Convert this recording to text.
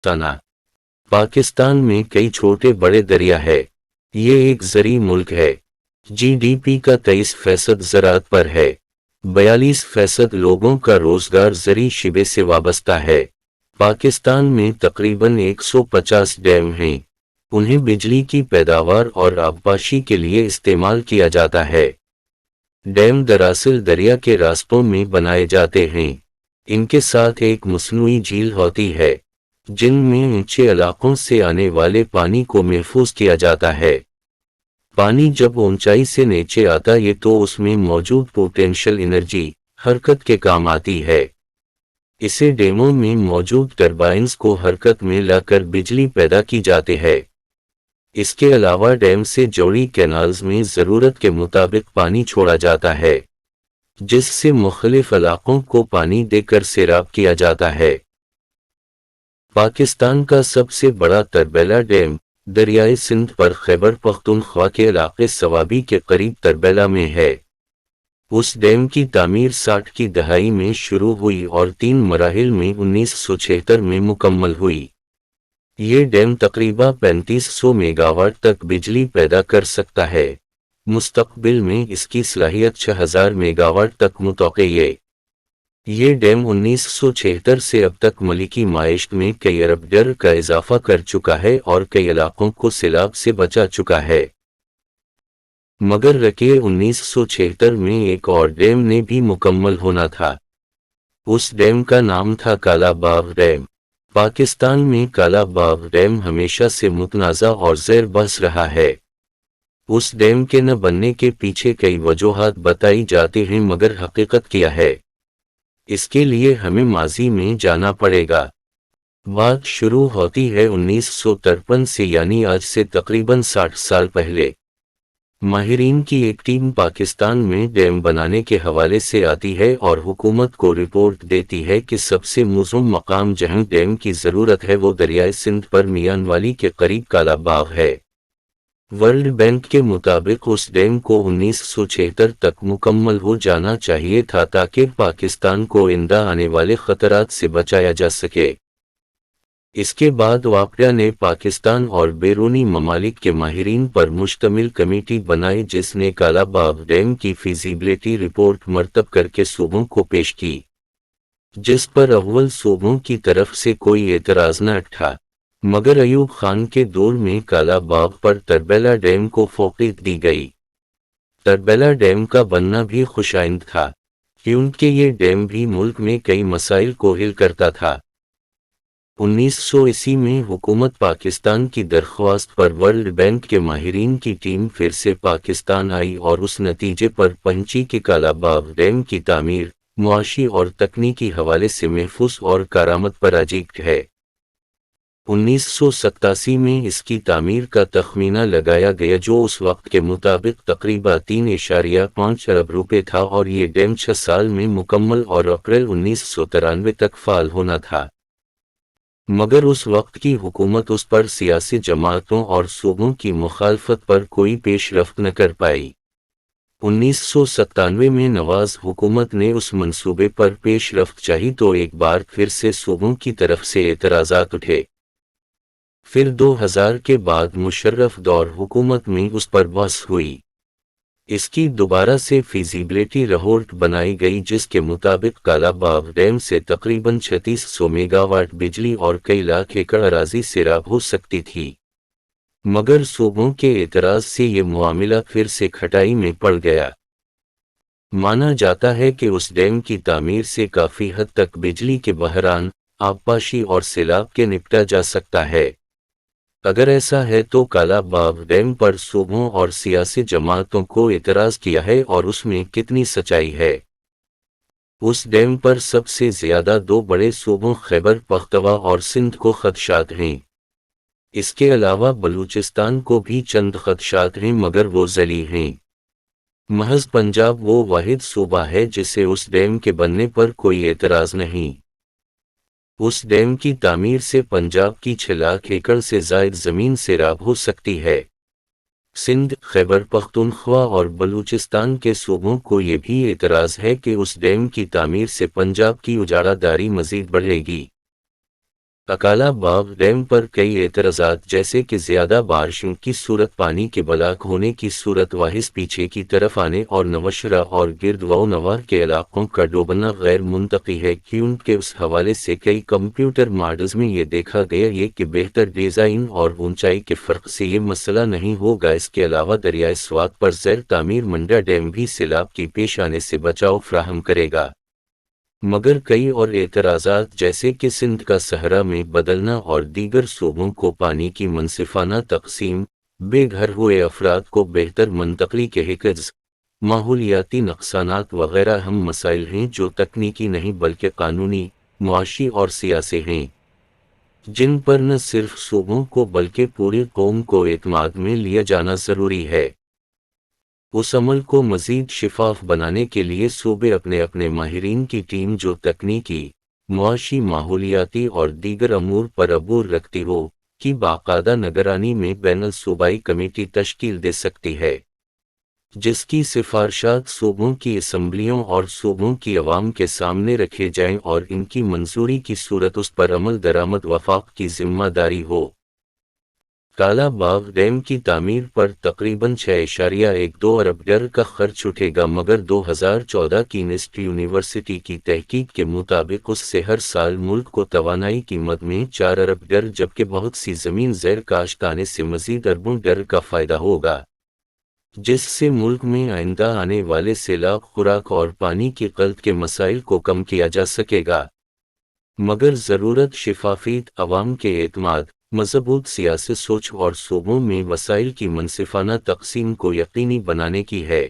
तना पाकिस्तान में कई छोटे बड़े दरिया है। ये एक ज़री मुल्क है। जीडीपी का 23% ज़राअत पर है। 42% लोगों का रोजगार ज़री शिबे से वाबस्ता है। पाकिस्तान में तकरीबन 150 डैम हैं। उन्हें बिजली की पैदावार और आबपाशी के लिए इस्तेमाल किया जाता है। डैम दरअसल दरिया के रास्तों में बनाए जाते हैं। इनके साथ एक मसनूई झील होती है जिनमें ऊंचे इलाकों से आने वाले पानी को महफूज किया जाता है। पानी जब ऊंचाई से नीचे आता है तो उसमें मौजूद पोटेंशियल एनर्जी हरकत के काम आती है। इसे डैमों में मौजूद टरबाइन्स को हरकत में लाकर बिजली पैदा की जाती है। इसके अलावा डैम से जोड़ी कैनाल्स में ज़रूरत के मुताबिक पानी छोड़ा जाता है जिससे मुख्तलिफ इलाकों को पानी देकर सैराब किया जाता है। पाकिस्तान का सबसे बड़ा तरबेला डैम दरियाए सिंध पर खैबर पख्तूनख्वा के इलाके सवाबी के करीब तरबेला में है। उस डैम की तामीर 60 की दहाई में शुरू हुई और 3 मराहिल में 1976 में मुकम्मल हुई। ये डैम तकरीबन 3500 मेगावाट तक बिजली पैदा कर सकता है। मुस्तकबिल में इसकी सलाहियत 6000 मेगावाट तक मुतवक्की है। ये डैम 1976 से अब तक मलिकी माइशत में कई अरब डॉलर का इजाफा कर चुका है और कई इलाकों को सैलाब से बचा चुका है। मगर रके 1976 में एक और डैम ने भी मुकम्मल होना था। उस डैम का नाम था काला बाग डैम। पाकिस्तान में काला बाग डैम हमेशा से मुतनाज़ा और ज़ेर बहस रहा है। उस डैम के न बनने के पीछे कई वजूहात बताई जाती हैं मगर हकीकत क्या है इसके लिए हमें माजी में जाना पड़ेगा। बात शुरू होती है 1953 से यानी आज से तकरीबन 60 साल पहले। माहिरीन की एक टीम पाकिस्तान में डैम बनाने के हवाले से आती है और हुकूमत को रिपोर्ट देती है कि सबसे मुज़म्म मकाम जहां डैम की ज़रूरत है वो दरियाए सिंध पर मियानवाली के करीब काला बाग है। वर्ल्ड बैंक के मुताबिक उस डैम को 1976 तक मुकम्मल हो जाना चाहिए था ताकि पाकिस्तान को आइंदा आने वाले खतरात से बचाया जा सके। इसके बाद वाक़या ने पाकिस्तान और बैरूनी ममालिक के माहिरीन पर मुश्तमिल कमेटी बनाई जिसने काला बाग डैम की फीजिबिलिटी रिपोर्ट मरतब करके सूबों को पेश की, जिस पर अव्वल सूबों की तरफ से कोई एतराज़ न उठा। मगर अयूब खान के दौर में काला बाग पर तरबेला डैम को फौक़ियत दी गई। तरबेला डैम का बनना भी खुशाइंद था क्योंकि ये डैम भी मुल्क में कई मसाइल को हल करता था। 1900 ईस्वी में हुकूमत पाकिस्तान की दरख्वास्त पर वर्ल्ड बैंक के माहिरीन की टीम फिर से पाकिस्तान आई और उस नतीजे पर पहुंची कि काला बाग डैम की तामीर मुआशी और तकनीकी हवाले से महफूज और कारामद पराजिक है। 1987 में इसकी तामीर का तखमीना लगाया गया जो उस वक्त के मुताबिक तकरीबन 3.5 अरब रुपए था और ये डैम 6 साल में मुकम्मल और अप्रैल 1993 तक फाल होना था। मगर उस वक्त की हुकूमत उस पर सियासी जमातों और सूबों की मुखालफत पर कोई पेशरफ्त न कर पाई। 1997 में नवाज हुकूमत ने उस मंसूबे पर पेशरफ्त चाही तो एक बार फिर से सूबों की तरफ से एतराज़ात उठे। फिर 2000 के बाद मुशर्रफ दौर हुकूमत में उस पर बहस हुई। इसकी दोबारा से फीजिबिलिटी रिपोर्ट बनाई गई जिसके मुताबिक काला बाग डैम से तकरीबन 3600 मेगावाट बिजली और कई लाख एकड़ अराजी सैराब हो सकती थी। मगर सूबों के एतराज़ से ये मामला फिर से खटाई में पड़ गया। माना जाता है कि उस डैम की तामीर से काफ़ी हद तक बिजली के बहरान, आबपाशी और सैलाब के निपटा जा सकता है। अगर ऐसा है तो काला बाग डैम पर सूबों और सियासी जमातों को एतराज़ किया है और उसमें कितनी सच्चाई है। उस डैम पर सबसे ज़्यादा 2 बड़े सूबों खैबर पख्तूनख्वा और सिंध को खदशात हैं। इसके अलावा बलूचिस्तान को भी चंद खदशात हैं मगर वो ज़ली हैं। महज पंजाब वो वाहिद सूबा है जिसे उस डैम के बनने पर कोई एतराज़ नहीं। उस डैम की तामीर से पंजाब की 6 लाख एकड़ से ज़ायद ज़मीन सैराब हो सकती है। सिंध, खैबर पख्तूनख्वा और बलूचिस्तान के सूबों को ये भी एतराज़ है कि उस डैम की तामीर से पंजाब की उजारादारी मज़ीद बढ़ेगी। اکالا باغ ڈیم پر کئی اعتراضات جیسے کہ زیادہ بارشوں کی صورت، پانی کے بلاک ہونے کی صورت، واحد پیچھے کی طرف آنے اور نوشہرہ اور گرد و نواح کے علاقوں کا ڈوبنا غیر منطقی ہے، کیونکہ اس حوالے سے کئی کمپیوٹر ماڈلز میں یہ دیکھا گیا ہے کہ بہتر ڈیزائن اور اونچائی کے فرق سے یہ مسئلہ نہیں ہوگا۔ اس کے علاوہ دریائے سوات پر زیر تعمیر منڈا ڈیم بھی سیلاب کی پیش آنے سے بچاؤ فراہم کرے گا، مگر کئی اور اعتراضات جیسے کہ سندھ کا صحرا میں بدلنا اور دیگر صوبوں کو پانی کی منصفانہ تقسیم، بے گھر ہوئے افراد کو بہتر منتقلی کے حفظ، ماحولیاتی نقصانات وغیرہ اہم مسائل ہیں جو تکنیکی نہیں بلکہ قانونی، معاشی اور سیاسی ہیں، جن پر نہ صرف صوبوں کو بلکہ پوری قوم کو اعتماد میں لیا جانا ضروری ہے۔ اس عمل کو مزید شفاف بنانے کے لیے صوبے اپنے اپنے ماہرین کی ٹیم جو تکنیکی، معاشی، ماحولیاتی اور دیگر امور پر عبور رکھتی ہو، کی باقاعدہ نگرانی میں بین الصوبائی کمیٹی تشکیل دے سکتی ہے، جس کی سفارشات صوبوں کی اسمبلیوں اور صوبوں کی عوام کے سامنے رکھے جائیں اور ان کی منظوری کی صورت اس پر عمل درآمد وفاق کی ذمہ داری ہو۔ کالا باغ ڈیم کی تعمیر پر تقریباً 6.12 ارب ڈالر کا خرچ اٹھے گا، مگر 2014 کی نیسٹ یونیورسٹی کی تحقیق کے مطابق اس سے ہر سال ملک کو توانائی قیمت میں 4 ارب ڈالر جبکہ بہت سی زمین زیر کاشت آنے سے مزید اربوں ڈالر کا فائدہ ہوگا، جس سے ملک میں آئندہ آنے والے سیلاب، خوراک اور پانی کی قلت کے مسائل کو کم کیا جا سکے گا، مگر ضرورت شفافیت، عوام کے اعتماد، مضبوط سیاسی سوچ اور صوبوں میں وسائل کی منصفانہ تقسیم کو یقینی بنانے کی ہے۔